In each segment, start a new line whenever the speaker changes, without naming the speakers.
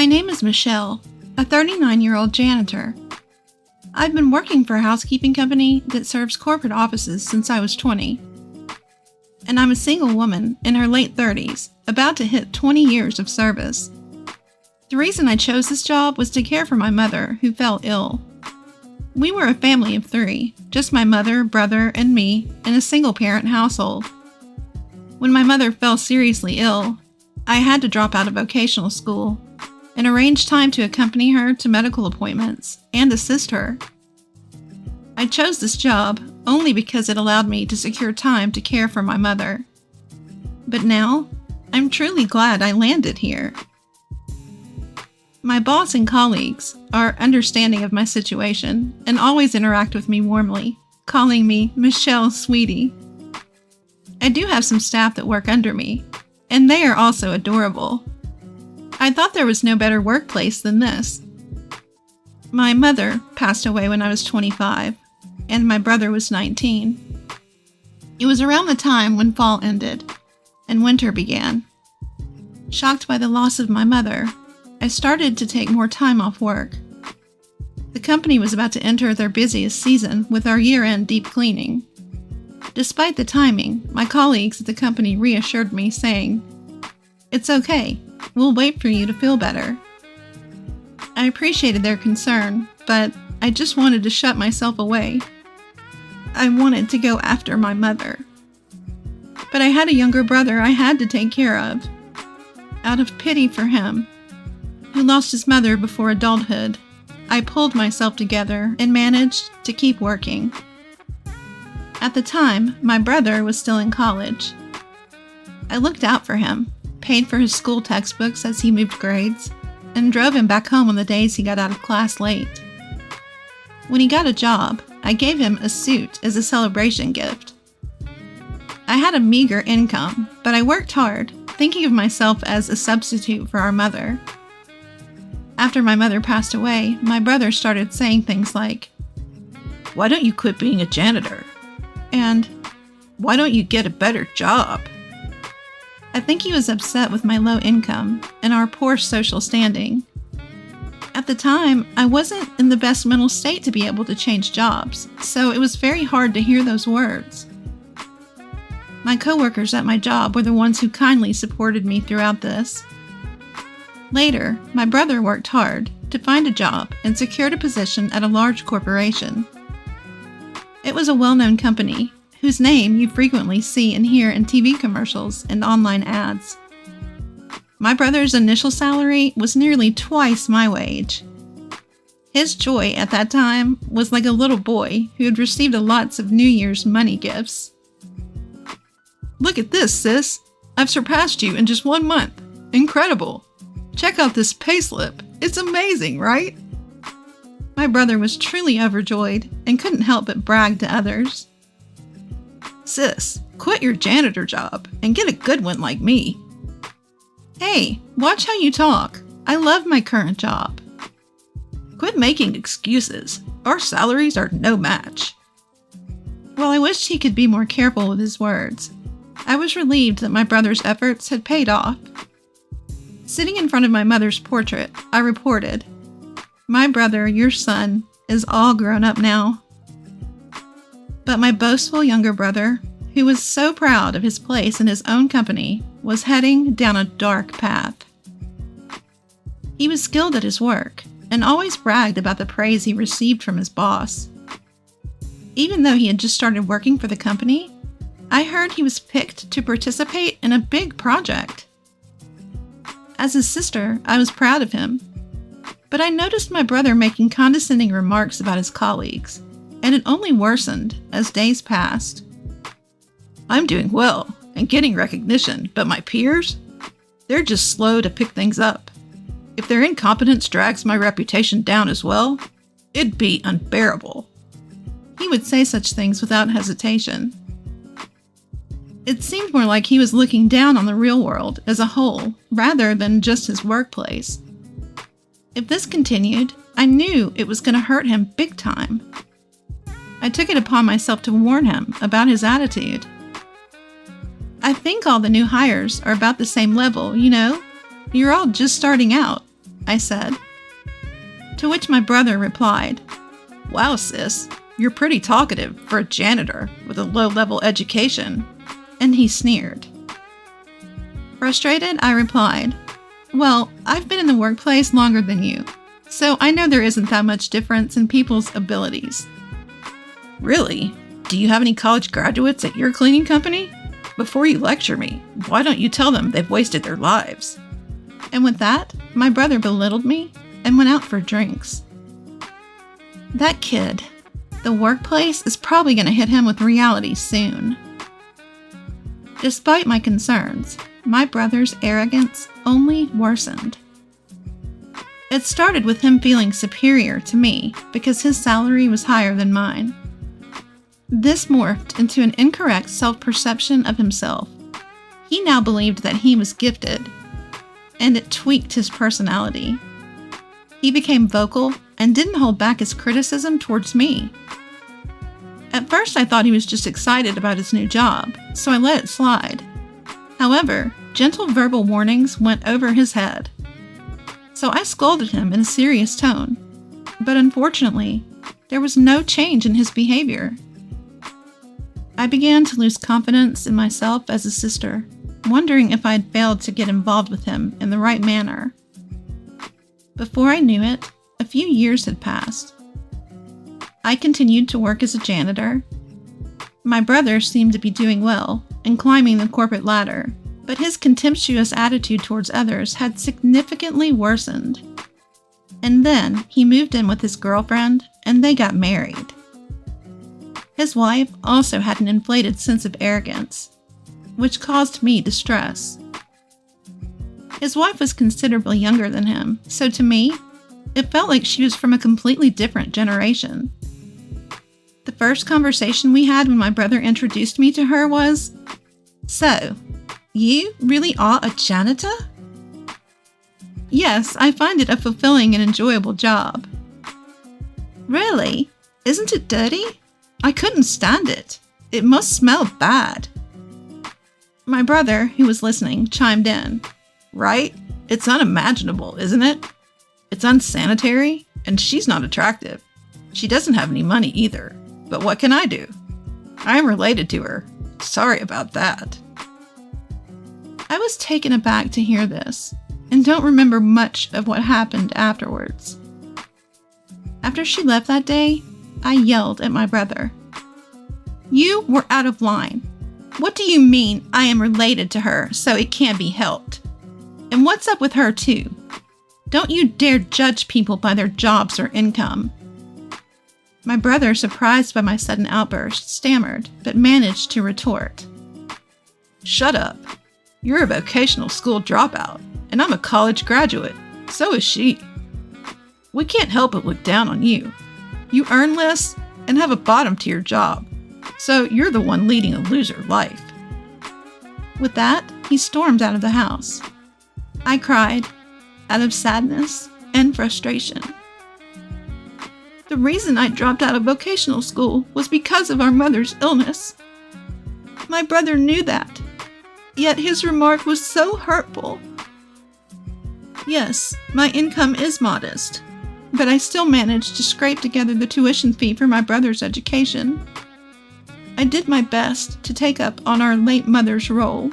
My name is Michelle, a 39-year-old janitor. I've been working for a housekeeping company that serves corporate offices since I was 20. And I'm a single woman in her late 30s, about to hit 20 years of service. The reason I chose this job was to care for my mother, who fell ill. We were a family of 3, just my mother, brother, and me, in a single-parent household. When my mother fell seriously ill, I had to drop out of vocational school and arrange time to accompany her to medical appointments and assist her. I chose this job only because it allowed me to secure time to care for my mother. But now, I'm truly glad I landed here. My boss and colleagues are understanding of my situation and always interact with me warmly, calling me Michelle Sweetie. I do have some staff that work under me, and they are also adorable. I thought there was no better workplace than this. My mother passed away when I was 25, and my brother was 19. It was around the time when fall ended and winter began. Shocked by the loss of my mother, I started to take more time off work. The company was about to enter their busiest season with our year-end deep cleaning. Despite the timing, my colleagues at the company reassured me, saying, "It's okay. We'll wait for you to feel better." I appreciated their concern, but I just wanted to shut myself away. I wanted to go after my mother. But I had a younger brother I had to take care of. Out of pity for him, who lost his mother before adulthood, I pulled myself together and managed to keep working. At the time, my brother was still in college. I looked out for him, paid for his school textbooks as he moved grades, and drove him back home on the days he got out of class late. When he got a job, I gave him a suit as a celebration gift. I had a meager income, but I worked hard, thinking of myself as a substitute for our mother. After my mother passed away, my brother started saying things like, "Why don't you quit being a janitor?" And, "Why don't you get a better job?" I think he was upset with my low income and our poor social standing. At the time, I wasn't in the best mental state to be able to change jobs, so it was very hard to hear those words. My coworkers at my job were the ones who kindly supported me throughout this. Later, my brother worked hard to find a job and secured a position at a large corporation. It was a well-known company, whose name you frequently see and hear in TV commercials and online ads. My brother's initial salary was nearly twice my wage. His joy at that time was like a little boy who had received lots of New Year's money gifts. "Look at this, sis! I've surpassed you in just 1 month. Incredible! Check out this payslip. It's amazing, right?" My brother was truly overjoyed and couldn't help but brag to others. "Sis, quit your janitor job and get a good one like me." "Hey, watch how you talk. I love my current job." "Quit making excuses. Our salaries are no match." While I wished he could be more careful with his words, I was relieved that my brother's efforts had paid off. Sitting in front of my mother's portrait, I reported, "My brother, your son, is all grown up now." But my boastful younger brother, who was so proud of his place in his own company, was heading down a dark path. He was skilled at his work and always bragged about the praise he received from his boss. Even though he had just started working for the company, I heard he was picked to participate in a big project. As his sister, I was proud of him, but I noticed my brother making condescending remarks about his colleagues, and it only worsened as days passed. "I'm doing well and getting recognition, but my peers? They're just slow to pick things up. If their incompetence drags my reputation down as well, it'd be unbearable." He would say such things without hesitation. It seemed more like he was looking down on the real world as a whole, rather than just his workplace. If this continued, I knew it was going to hurt him big time. I took it upon myself to warn him about his attitude. "I think all the new hires are about the same level, you know? You're all just starting out. I said. To which my brother replied, "Wow, sis, you're pretty talkative for a janitor with a low-level education." And he sneered. Frustrated, I replied, "Well, I've been in the workplace longer than you, so I know there isn't that much difference in people's abilities." "Really? Do you have any college graduates at your cleaning company? Before you lecture me, why don't you tell them they've wasted their lives?" And with that, my brother belittled me and went out for drinks. That kid, the workplace is probably going to hit him with reality soon. Despite my concerns, my brother's arrogance only worsened. It started with him feeling superior to me because his salary was higher than mine. This morphed into an incorrect self-perception of himself. He now believed that he was gifted, and it tweaked his personality. He became vocal and didn't hold back his criticism towards me. At first, I thought he was just excited about his new job, so I let it slide. However, gentle verbal warnings went over his head. So I scolded him in a serious tone, but unfortunately, there was no change in his behavior. I began to lose confidence in myself as a sister, wondering if I had failed to get involved with him in the right manner. Before I knew it, a few years had passed. I continued to work as a janitor. My brother seemed to be doing well and climbing the corporate ladder, but his contemptuous attitude towards others had significantly worsened. And then he moved in with his girlfriend and they got married. His wife also had an inflated sense of arrogance, which caused me distress. His wife was considerably younger than him, so to me, it felt like she was from a completely different generation. The first conversation we had when my brother introduced me to her was, "So, you really are a janitor?" "Yes, I find it a fulfilling and enjoyable job." "Really? Isn't it dirty? I couldn't stand it. It must smell bad." My brother, who was listening, chimed in. "Right? It's unimaginable, isn't it? It's unsanitary, and she's not attractive. She doesn't have any money either. But what can I do? I am related to her. Sorry about that." I was taken aback to hear this, and don't remember much of what happened afterwards. After she left that day, I yelled at my brother. "You were out of line. What do you mean I am related to her, so it can't be helped? And what's up with her too? Don't you dare judge people by their jobs or income." My brother, surprised by my sudden outburst, stammered, but managed to retort. "Shut up. You're a vocational school dropout, and I'm a college graduate. So is she. We can't help but look down on you. You earn less and have a bottom to your job, so you're the one leading a loser life." With that, he stormed out of the house. I cried, out of sadness and frustration. The reason I dropped out of vocational school was because of our mother's illness. My brother knew that, yet his remark was so hurtful. Yes, my income is modest, but I still managed to scrape together the tuition fee for my brother's education. I did my best to take up on our late mother's role.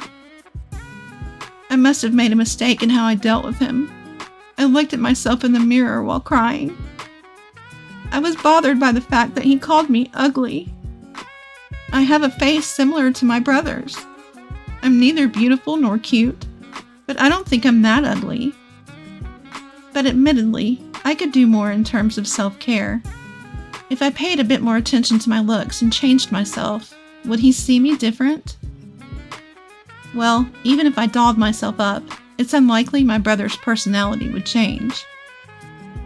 I must have made a mistake in how I dealt with him. I looked at myself in the mirror while crying. I was bothered by the fact that he called me ugly. I have a face similar to my brother's. I'm neither beautiful nor cute, but I don't think I'm that ugly. But admittedly, I could do more in terms of self-care. If I paid a bit more attention to my looks and changed myself, would he see me different? Well, even if I dolled myself up, it's unlikely my brother's personality would change.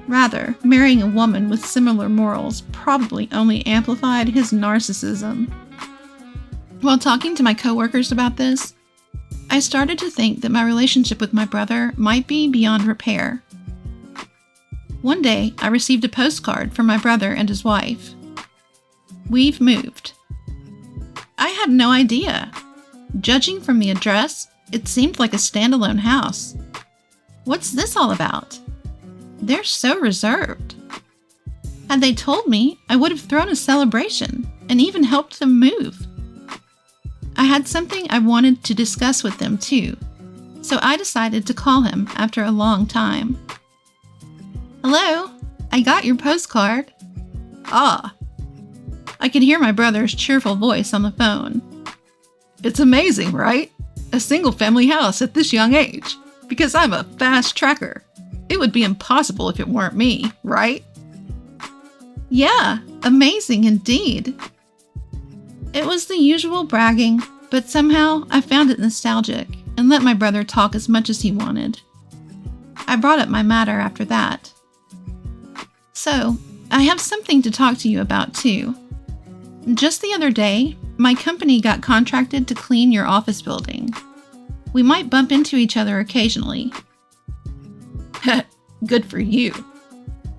Rather, marrying a woman with similar morals probably only amplified his narcissism. While talking to my coworkers about this, I started to think that my relationship with my brother might be beyond repair. One day, I received a postcard from my brother and his wife. "We've moved." I had no idea. Judging from the address, it seemed like a standalone house. What's this all about? They're so reserved. Had they told me, I would have thrown a celebration and even helped them move. I had something I wanted to discuss with them too, so I decided to call him after a long time. Hello, I got your postcard. Ah. I could hear my brother's cheerful voice on the phone. It's amazing, right? A single-family house at this young age, because I'm a fast tracker. It would be impossible if it weren't me, right? Yeah, amazing indeed. It was the usual bragging, but somehow I found it nostalgic and let my brother talk as much as he wanted. I brought up my matter after that. So, I have something to talk to you about too. Just the other day, my company got contracted to clean your office building. We might bump into each other occasionally. Good for you.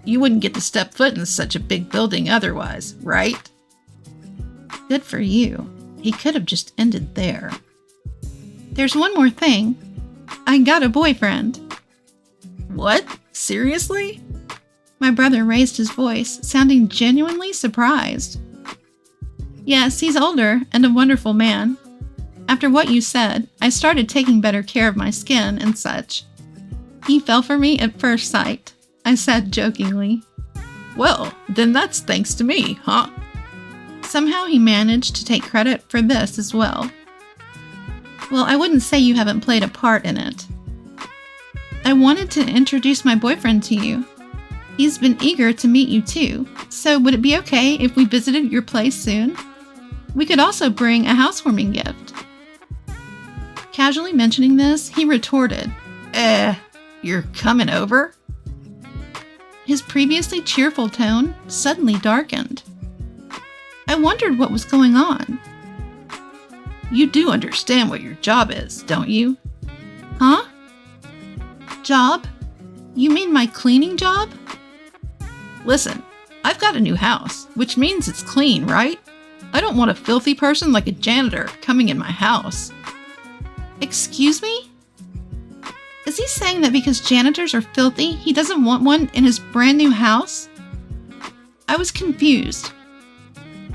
You wouldn't get to step foot in such a big building otherwise, right? Good for you. He could have just ended there. There's one more thing. I got a boyfriend. What? Seriously? My brother raised his voice, sounding genuinely surprised. Yes, he's older and a wonderful man. After what you said, I started taking better care of my skin and such. He fell for me at first sight, I said jokingly. Well, then that's thanks to me, huh? Somehow he managed to take credit for this as well. Well, I wouldn't say you haven't played a part in it. I wanted to introduce my boyfriend to you. He's been eager to meet you too, so would it be okay if we visited your place soon? We could also bring a housewarming gift. Casually mentioning this, he retorted, you're coming over? His previously cheerful tone suddenly darkened. I wondered what was going on. You do understand what your job is, don't you? Huh? Job? You mean my cleaning job? Listen, I've got a new house, which means it's clean, right? I don't want a filthy person like a janitor coming in my house. Excuse me? Is he saying that because janitors are filthy, he doesn't want one in his brand new house? I was confused.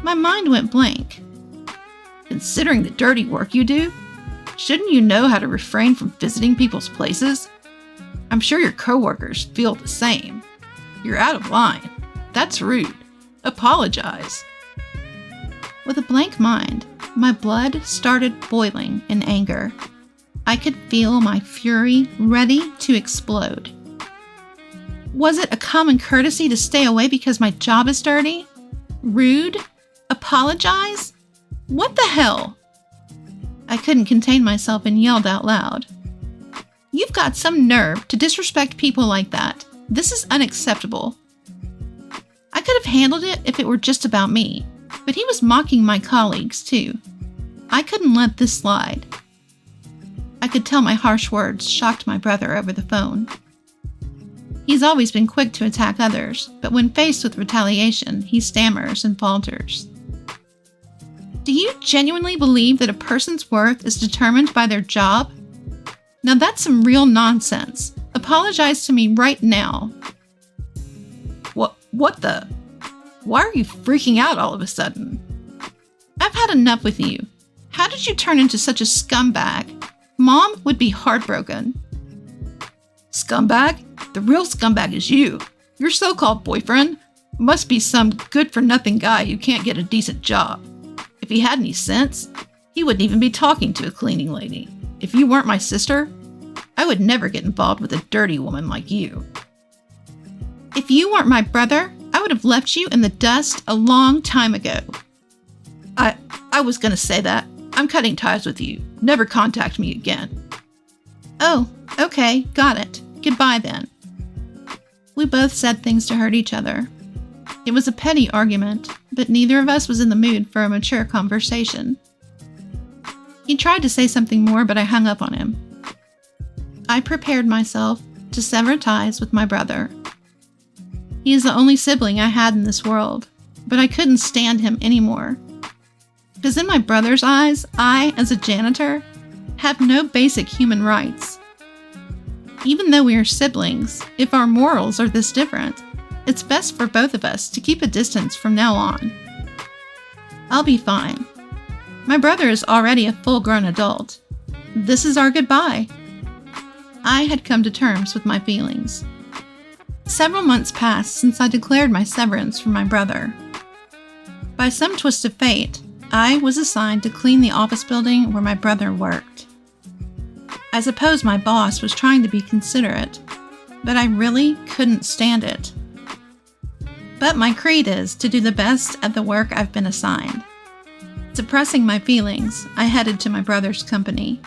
My mind went blank. Considering the dirty work you do, shouldn't you know how to refrain from visiting people's places? I'm sure your coworkers feel the same. You're out of line. That's rude. Apologize. With a blank mind, my blood started boiling in anger. I could feel my fury ready to explode. Was it a common courtesy to stay away because my job is dirty? Rude? Apologize? What the hell? I couldn't contain myself and yelled out loud. You've got some nerve to disrespect people like that. This is unacceptable. I could have handled it if it were just about me, but he was mocking my colleagues too. I couldn't let this slide. I could tell my harsh words shocked my brother over the phone. He's always been quick to attack others, but when faced with retaliation, he stammers and falters. Do you genuinely believe that a person's worth is determined by their job? Now that's some real nonsense. Apologize to me right now. What the? Why are you freaking out all of a sudden? I've had enough with you. How did you turn into such a scumbag? Mom would be heartbroken. Scumbag? The real scumbag is you. Your so-called boyfriend must be some good-for-nothing guy who can't get a decent job. If he had any sense, he wouldn't even be talking to a cleaning lady. If you weren't my sister, I would never get involved with a dirty woman like you. If you weren't my brother, I would have left you in the dust a long time ago. I was gonna say that. I'm cutting ties with you. Never contact me again. Oh, okay, got it. Goodbye then. We both said things to hurt each other. It was a petty argument, but neither of us was in the mood for a mature conversation. He tried to say something more, but I hung up on him. I prepared myself to sever ties with my brother. He is the only sibling I had in this world, but I couldn't stand him anymore. Because in my brother's eyes, I, as a janitor, have no basic human rights. Even though we are siblings, if our morals are this different, it's best for both of us to keep a distance from now on. I'll be fine. My brother is already a full-grown adult. This is our goodbye. I had come to terms with my feelings. Several months passed since I declared my severance from my brother. By some twist of fate, I was assigned to clean the office building where my brother worked. I suppose my boss was trying to be considerate, but I really couldn't stand it. But my creed is to do the best at the work I've been assigned. Suppressing my feelings, I headed to my brother's company.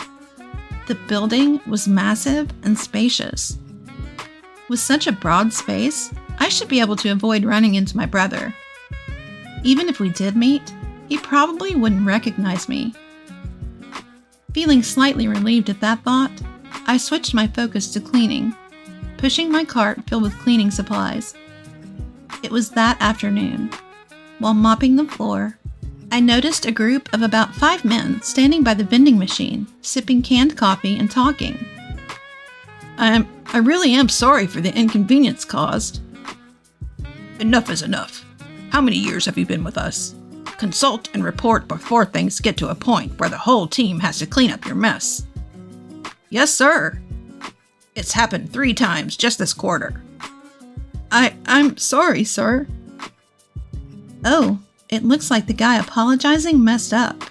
The building was massive and spacious. With such a broad space, I should be able to avoid running into my brother. Even if we did meet, he probably wouldn't recognize me. Feeling slightly relieved at that thought, I switched my focus to cleaning, pushing my cart filled with cleaning supplies. It was that afternoon. While mopping the floor, I noticed a group of about 5 men standing by the vending machine, sipping canned coffee and talking. I really am sorry for the inconvenience caused.
Enough is enough. How many years have you been with us? Consult and report before things get to a point where the whole team has to clean up your mess.
Yes, sir.
It's happened 3 times just this quarter.
I'm sorry, sir. Oh, it looks like the guy apologizing messed up,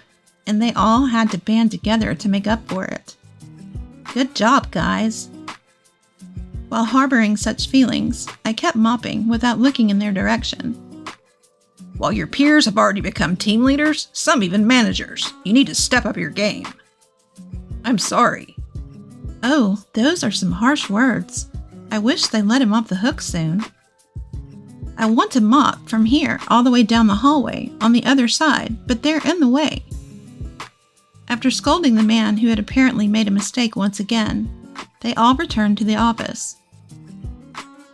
and they all had to band together to make up for it. Good job, guys. While harboring such feelings, I kept mopping without looking in their direction.
While your peers have already become team leaders, some even managers, you need to step up your game. I'm sorry.
Oh, those are some harsh words. I wish they let him off the hook soon. I want to mop from here all the way down the hallway on the other side, but they're in the way. After scolding the man who had apparently made a mistake once again, they all returned to the office.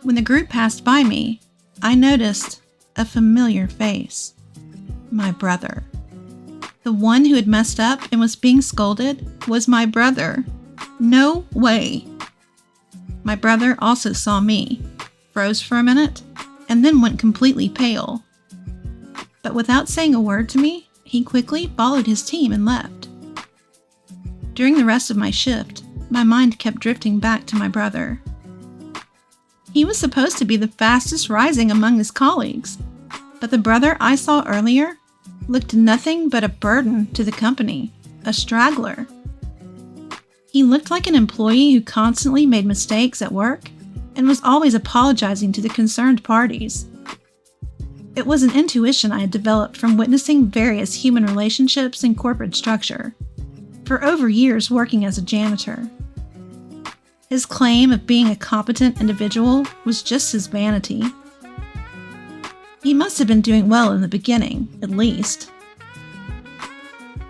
When the group passed by me, I noticed a familiar face. My brother. The one who had messed up and was being scolded was my brother. No way. My brother also saw me, froze for a minute, and then went completely pale. But without saying a word to me, he quickly followed his team and left. During the rest of my shift, my mind kept drifting back to my brother. He was supposed to be the fastest rising among his colleagues, but the brother I saw earlier looked nothing but a burden to the company, a straggler. He looked like an employee who constantly made mistakes at work and was always apologizing to the concerned parties. It was an intuition I had developed from witnessing various human relationships and corporate structure, for over years working as a janitor. His claim of being a competent individual was just his vanity. He must have been doing well in the beginning, at least.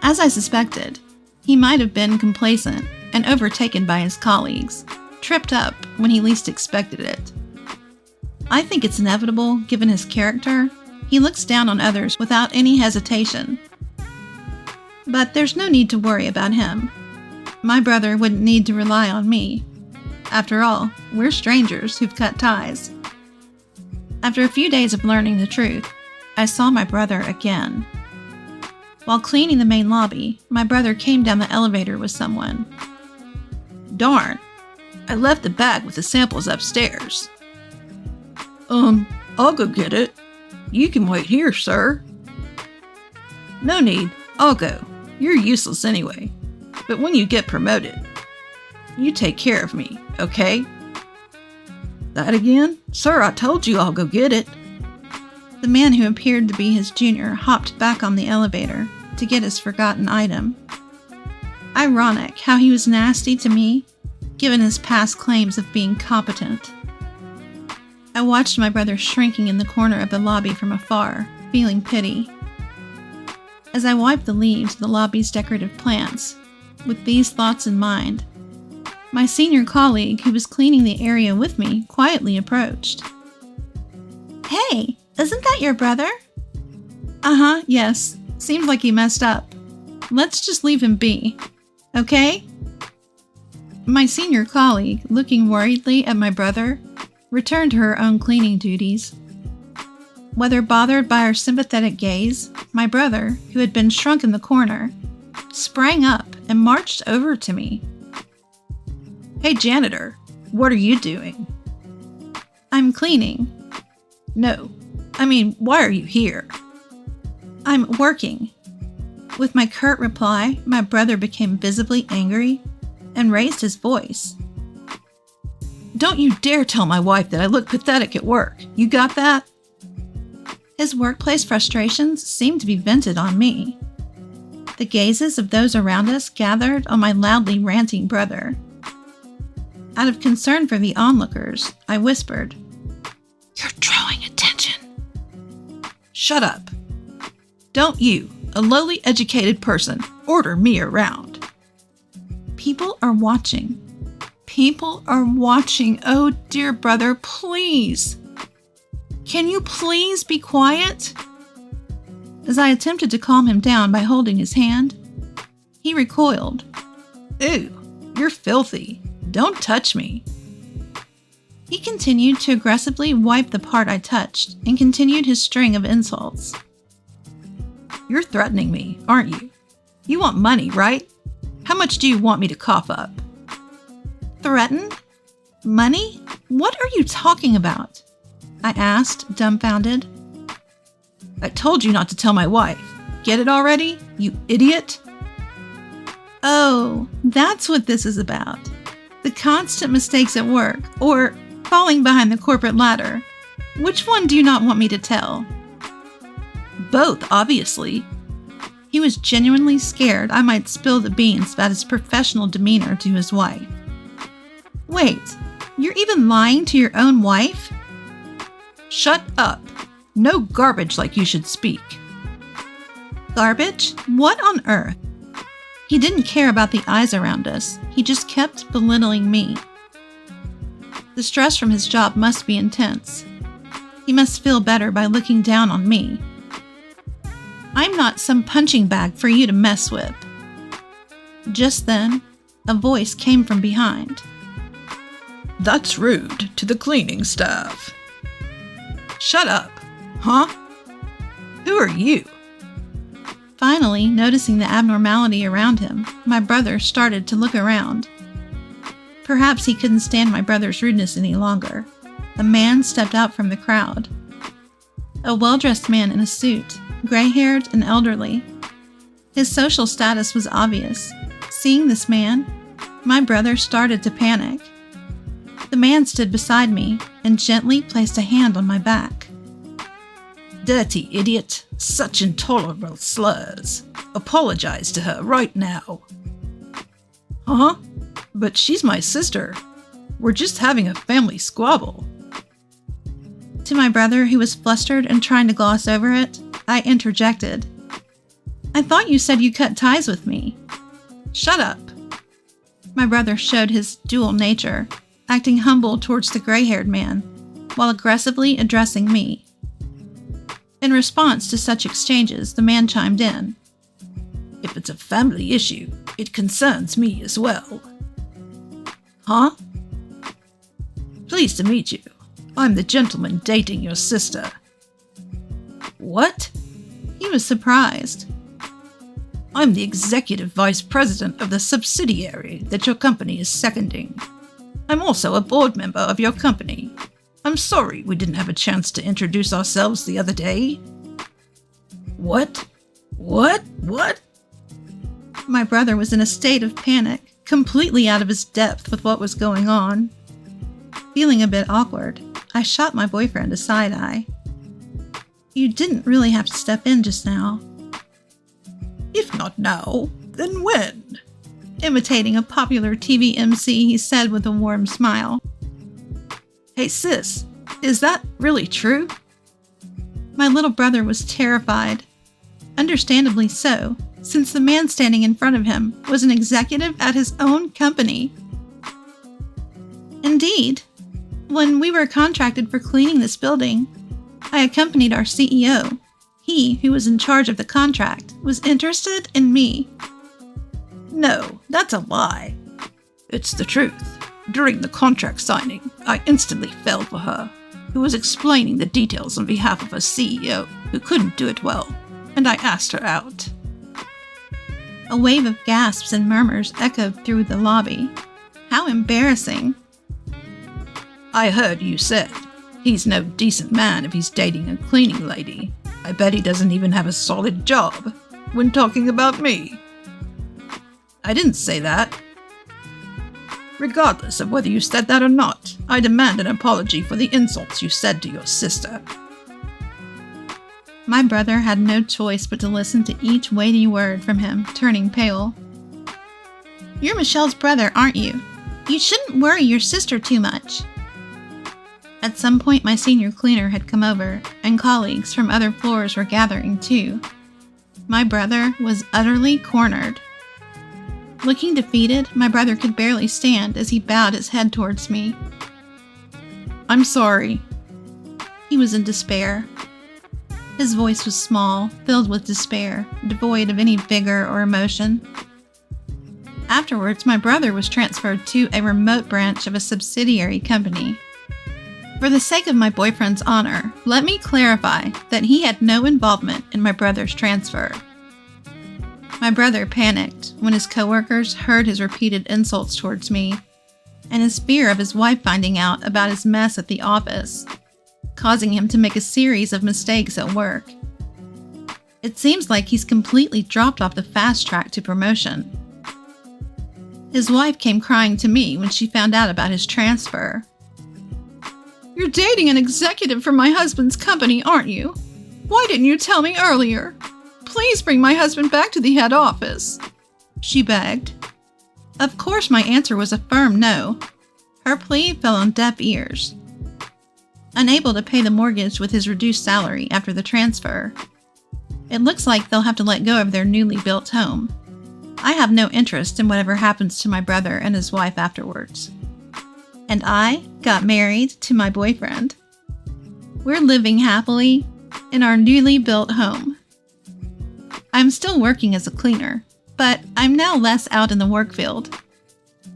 As I suspected, he might have been complacent and overtaken by his colleagues, tripped up when he least expected it. I think it's inevitable, given his character. He looks down on others without any hesitation. But there's no need to worry about him. My brother wouldn't need to rely on me. After all, we're strangers who've cut ties. After a few days of learning the truth, I saw my brother again. While cleaning the main lobby, my brother came down the elevator with someone.
Darn, I left the bag with the samples upstairs. I'll go get it. You can wait here, sir. No need, I'll go. You're useless anyway. But when you get promoted, you take care of me, okay? That again? Sir, I told you I'll go get it.
The man who appeared to be his junior hopped back on the elevator to get his forgotten item. Ironic how he was nasty to me, given his past claims of being competent. I watched my brother shrinking in the corner of the lobby from afar, feeling pity. As I wiped the leaves of the lobby's decorative plants, with these thoughts in mind, my senior colleague who was cleaning the area with me quietly approached. "Hey, isn't that your brother?" "Uh-huh, yes. Seems like he messed up. Let's just leave him be. Okay?" My senior colleague, looking worriedly at my brother, returned to her own cleaning duties. Whether bothered by our sympathetic gaze, my brother, who had been shrunk in the corner, sprang up and marched over to me.
"Hey, janitor, what are you doing?"
"I'm cleaning."
"No, I mean, why are you here?"
"I'm working." With my curt reply, my brother became visibly angry and raised his voice.
"Don't you dare tell my wife that I look pathetic at work. You got that?"
His workplace frustrations seemed to be vented on me. The gazes of those around us gathered on my loudly ranting brother. Out of concern for the onlookers, I whispered,
"You're drawing attention." "Shut up. Don't you, a lowly educated person, order me around."
People are watching. People are watching. Oh, dear brother, please. Can you please be quiet? As I attempted to calm him down by holding his hand, he recoiled.
"Ew, you're filthy. Don't touch me."
He continued to aggressively wipe the part I touched and continued his string of insults.
"You're threatening me, aren't you? You want money, right? How much do you want me to cough up?"
Threaten? Money? What are you talking about? I asked, dumbfounded.
"I told you not to tell my wife. Get it already, you idiot?"
Oh, that's what this is about. The constant mistakes at work, or falling behind the corporate ladder. Which one do you not want me to tell?
Both, obviously.
He was genuinely scared I might spill the beans about his professional demeanor to his wife. Wait, you're even lying to your own wife?
Shut up. No garbage like you should speak.
Garbage? What on earth? He didn't care about the eyes around us. He just kept belittling me. The stress from his job must be intense. He must feel better by looking down on me. I'm not some punching bag for you to mess with. Just then, a voice came from behind.
"That's rude to the cleaning staff." "Shut up. Huh? Who are you?"
Finally, noticing the abnormality around him, my brother started to look around. Perhaps he couldn't stand my brother's rudeness any longer. A man stepped out from the crowd. A well-dressed man in a suit, gray-haired and elderly. His social status was obvious. Seeing this man, my brother started to panic. The man stood beside me and gently placed a hand on my back.
"Dirty idiot. Such intolerable slurs. Apologize to her right now." "Huh? But she's my sister. We're just having a family squabble."
To my brother, who was flustered and trying to gloss over it, I interjected. "I thought you said you cut ties with me."
"Shut up."
My brother showed his dual nature, acting humble towards the gray-haired man, while aggressively addressing me. In response to such exchanges, the man chimed in.
"If it's a family issue, it concerns me as well." "Huh? Pleased to meet you. I'm the gentleman dating your sister." "What?"
He was surprised.
"I'm the executive vice president of the subsidiary that your company is seconding. I'm also a board member of your company. I'm sorry we didn't have a chance to introduce ourselves the other day." What?
My brother was in a state of panic, completely out of his depth with what was going on. Feeling a bit awkward, I shot my boyfriend a side-eye. "You didn't really have to step in just now."
"If not now, then when?"
Imitating a popular TV MC, he said with a warm smile.
"Hey sis, is that really true?"
My little brother was terrified. Understandably so, since the man standing in front of him was an executive at his own company. Indeed, when we were contracted for cleaning this building, I accompanied our CEO. He, who was in charge of the contract, was interested in me.
"No, that's a lie." It's the truth. During the contract signing, I instantly fell for her, who was explaining the details on behalf of a CEO who couldn't do it well, and I asked her out.
A wave of gasps and murmurs echoed through the lobby. How embarrassing.
I heard you said, he's no decent man if he's dating a cleaning lady. I bet he doesn't even have a solid job, when talking about me. I didn't say that. Regardless of whether you said that or not, I demand an apology for the insults you said to your sister.
My brother had no choice but to listen to each weighty word from him, turning pale. You're Michelle's brother, aren't you? You shouldn't worry your sister too much. At some point, my senior cleaner had come over, and colleagues from other floors were gathering too. My brother was utterly cornered. Looking defeated, my brother could barely stand as he bowed his head towards me.
I'm sorry.
He was in despair. His voice was small, filled with despair, devoid of any vigor or emotion. Afterwards, my brother was transferred to a remote branch of a subsidiary company. For the sake of my boyfriend's honor, let me clarify that he had no involvement in my brother's transfer. My brother panicked when his coworkers heard his repeated insults towards me, and his fear of his wife finding out about his mess at the office, causing him to make a series of mistakes at work. It seems like he's completely dropped off the fast track to promotion. His wife came crying to me when she found out about his transfer. You're dating an executive from my husband's company, aren't you? Why didn't you tell me earlier? Please bring my husband back to the head office, she begged. Of course, my answer was a firm no. Her plea fell on deaf ears. Unable to pay the mortgage with his reduced salary after the transfer, it looks like they'll have to let go of their newly built home. I have no interest in whatever happens to my brother and his wife afterwards. And I got married to my boyfriend. We're living happily in our newly built home. I'm still working as a cleaner, but I'm now less out in the work field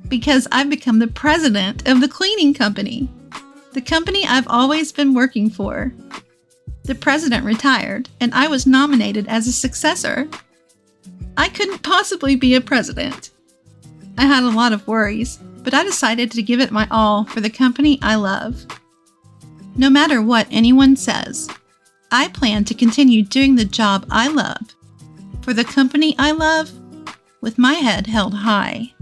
because I've become the president of the cleaning company, the company I've always been working for. The president retired, and I was nominated as a successor. I couldn't possibly be a president. I had a lot of worries, but I decided to give it my all for the company I love. No matter what anyone says, I plan to continue doing the job I love for the company I love with my head held high.